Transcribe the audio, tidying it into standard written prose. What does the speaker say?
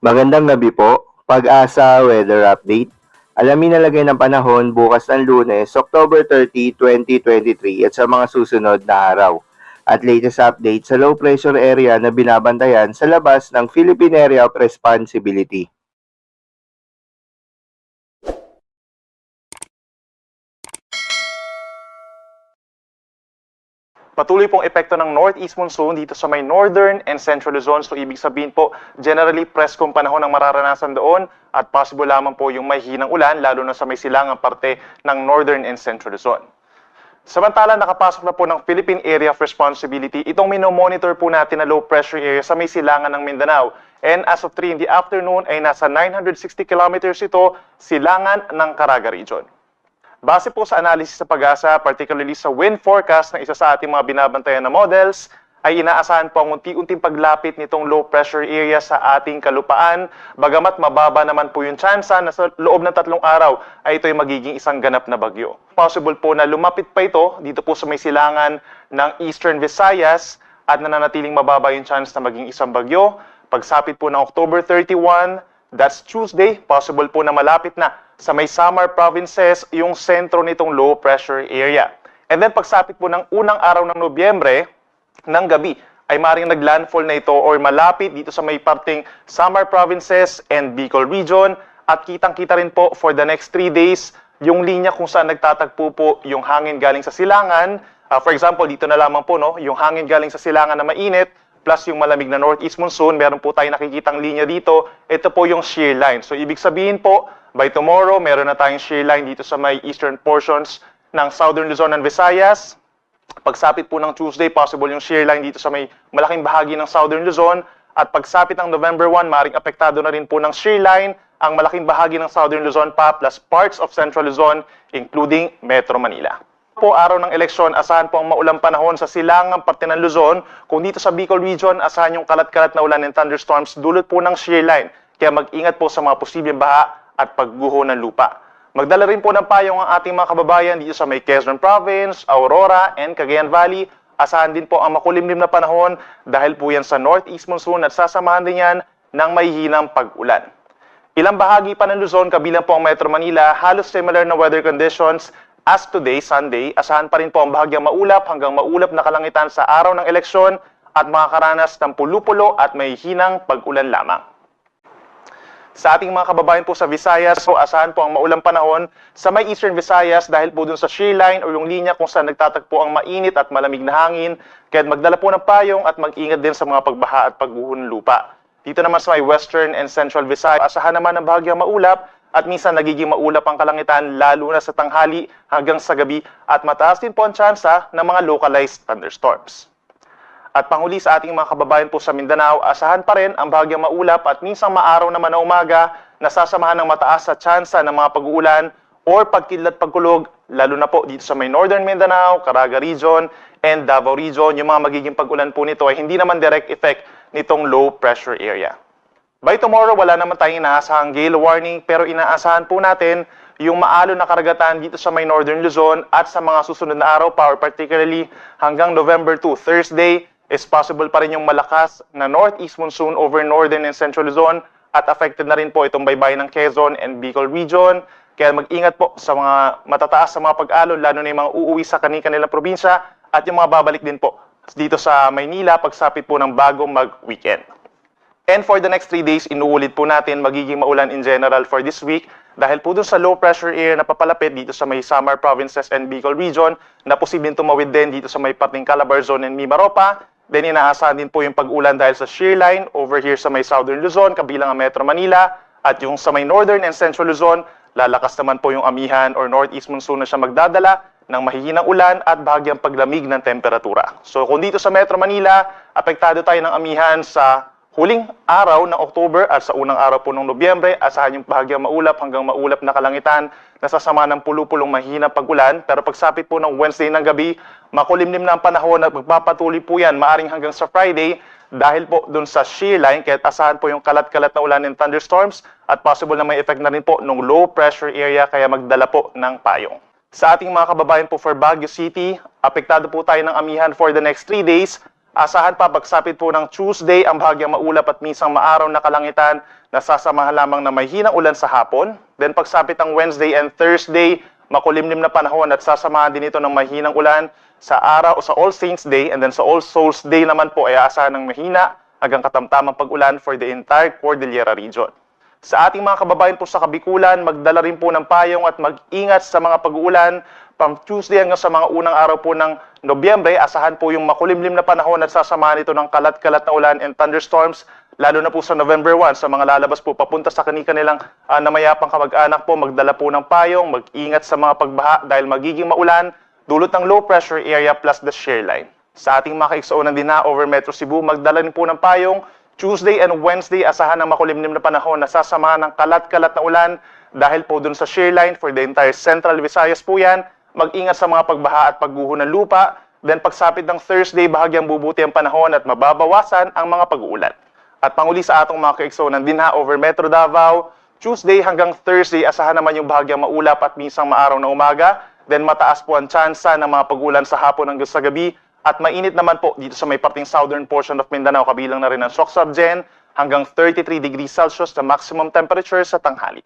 Magandang gabi po, Pag-asa Weather Update. Alamin na lagay ng panahon bukas ng Lunes, October 30, 2023 at sa mga susunod na araw. At latest update sa low pressure area na binabantayan sa labas ng Philippine Area of Responsibility. Patuloy pong epekto ng northeast monsoon dito sa may northern and central Luzon. So ibig sabihin po, generally preskong panahon ang mararanasan doon at possible lamang po yung may hinang ulan lalo na sa may silangang parte ng northern and central Luzon. Samantala, nakapasok na po ng Philippine Area of Responsibility itong minomonitor po natin na low pressure area sa may silangan ng Mindanao. And as of 3 in the afternoon ay nasa 960 kilometers ito, silangan ng Caraga Region. Base po sa analysis sa Pag-asa, particularly sa wind forecast ng isa sa ating mga binabantayan na models, ay inaasahan po ang unti-unting paglapit nitong low pressure area sa ating kalupaan. Bagamat mababa naman po yung tsansa na sa loob ng 3 araw ay ito'y magiging isang ganap na bagyo. Possible po na lumapit pa ito dito po sa may silangan ng Eastern Visayas at nananatiling mababa yung chance na maging isang bagyo. Pagsapit po ng October 31, that's Tuesday, possible po na malapit na sa may Samar provinces yung sentro nitong low pressure area. And then pagsapit po ng unang araw ng Nobyembre, ng gabi, ay maaaring naglandfall na ito or malapit dito sa may parting Samar provinces and Bicol region. At kitang-kita rin po for the next 3 days yung linya kung saan nagtatagpo po yung hangin galing sa silangan. For example, dito na lamang po, no, yung hangin galing sa silangan na mainit, plus yung malamig na northeast monsoon, meron po tayo nakikitang linya dito. Ito po yung shear line. So, ibig sabihin po, by tomorrow, meron na tayong shear line dito sa may eastern portions ng Southern Luzon and Visayas. Pagsapit po ng Tuesday, possible yung shear line dito sa may malaking bahagi ng Southern Luzon. At pagsapit ng November 1, maaaring apektado na rin po ng shear line ang malaking bahagi ng Southern Luzon pa plus parts of Central Luzon, including Metro Manila. Po araw ng eleksyon, asahan po ang maulang panahon sa silangang parte ng Luzon. Kung dito sa Bicol region, asahan yung kalat-kalat na ulan and thunderstorms dulot po ng shear line. Kaya mag-ingat po sa mga posibleng baha at pagguho ng lupa. Magdala rin po ng payong ang ating mga kababayan dito sa may Quezon Province, Aurora, and Cagayan Valley. Asahan din po ang makulimlim na panahon dahil po yan sa northeast monsoon at sasamahan din yan ng may hinang pag-ulan. Ilang bahagi pa ng Luzon, kabilang po ang Metro Manila, halos similar na weather conditions. As today, Sunday, asahan pa rin po ang bahagyang maulap hanggang maulap na kalangitan sa araw ng eleksyon at makakaranas ng pulupulo at may hinang pag-ulan lamang. Sa ating mga kababayan po sa Visayas, so asahan po ang maulang panahon sa may Eastern Visayas dahil po dun sa shear line o yung linya kung saan nagtatagpo ang mainit at malamig na hangin. Kaya magdala po ng payong at mag-ingat din sa mga pagbaha at pagguho ng lupa. Dito naman sa may Western and Central Visayas, asahan naman ang bahagyang maulap at minsan nagiging maulap ang kalangitan lalo na sa tanghali hanggang sa gabi at mataas din po ang tsansa ng mga localized thunderstorms. At panghuli sa ating mga kababayan po sa Mindanao, asahan pa rin ang bahagyang maulap at minsan maaraw naman na umaga na sasamahan ng mataas sa tsansa ng mga pag-uulan or pagkidlat pagkulog lalo na po dito sa may Northern Mindanao, Caraga Region, and Davao Region. Yung mga magiging pag-ulan po nito ay hindi naman direct effect nitong low pressure area. By tomorrow, wala naman tayong inaasahang gale warning pero inaasahan po natin yung maalon na karagatan dito sa may Northern Luzon at sa mga susunod na araw pa or particularly hanggang November 2, Thursday, is possible pa rin yung malakas na northeast monsoon over Northern and Central Luzon at affected na rin po itong baybayin ng Quezon and Bicol Region. Kaya mag-ingat po sa mga matataas sa mga pag-alon lalo na yung mga uuwi sa kanilang probinsya at yung mga babalik din po dito sa Maynila pagsapit po ng bagong mag-weekend. And for the next 3 days, inuulit po natin magiging maulan in general for this week dahil po dun sa low pressure area na papalapit dito sa may Samar provinces and Bicol region na posibleng tumawid din dito sa may parting Calabarzon and Mimaropa. Then inaasahan din po yung pag-ulan dahil sa shear line over here sa may Southern Luzon, kabilang ang Metro Manila at yung sa may Northern and Central Luzon, lalakas naman po yung amihan or northeast monsoon na siya magdadala ng mahihinang ulan at bahagyang paglamig ng temperatura. So kung dito sa Metro Manila, apektado tayo ng amihan sa huling araw ng October at sa unang araw po ng Nobyembre, asahan yung bahagyang maulap hanggang maulap na kalangitan na sasama ng pulupulong mahina pag-ulan. Pero pagsapit po ng Wednesday ng gabi, makulimlim na ang panahon at magpapatuloy po yan maaring hanggang sa Friday dahil po dun sa shear line, kaya asahan po yung kalat-kalat na ulan and thunderstorms at possible na may effect na rin po ng low pressure area kaya magdala po ng payong. Sa ating mga kababayan po for Baguio City, apektado po tayo ng amihan for the next 3 days Asahan pa pagsapit po ng Tuesday ang bahagyang maulap at minsang maaraw na kalangitan na sasamahan lamang na may hinang ulan sa hapon. Then pagsapit ng Wednesday and Thursday, makulimlim na panahon at sasamahan din ito ng mahinang ulan sa araw o sa All Saints Day, and then sa All Souls Day naman po ay asahan ng mahina hanggang katamtamang pag-ulan for the entire Cordillera region. Sa ating mga kababayan po sa Kabikulan, magdala rin po ng payong at mag-ingat sa mga pag-uulan. From Tuesday hanggang sa mga unang araw po ng Nobyembre, asahan po yung makulimlim na panahon at sasamahan ito ng kalat-kalat na ulan and thunderstorms, lalo na po sa November 1, sa mga lalabas po papunta sa kanilang namayapang kamag-anak po, magdala po ng payong, mag-ingat sa mga pagbaha dahil magiging maulan, dulot ng low pressure area plus the shear line. Sa ating mga kaigsuunan din na over Metro Cebu, magdala rin po ng payong. Tuesday and Wednesday, asahan ng makulimlim na panahon na sasamahan ng kalat-kalat na ulan dahil po dun sa shear line for the entire Central Visayas po yan. Mag-ingat sa mga pagbaha at pagguho ng lupa. Then pagsapit ng Thursday, bahagyang bubuti ang panahon at mababawasan ang mga pag-uulan. At panguli sa atong mga kaigsuunan din ha, over Metro Davao, Tuesday hanggang Thursday, asahan naman yung bahagyang maulap at minsang maaraw na umaga. Then mataas po ang tsansa ng mga pag-ulan sa hapon hanggang sa gabi. At mainit naman po dito sa may parting southern portion of Mindanao, kabilang na rin ang Soc-Subgen, hanggang 33 degrees Celsius na maximum temperature sa tanghali.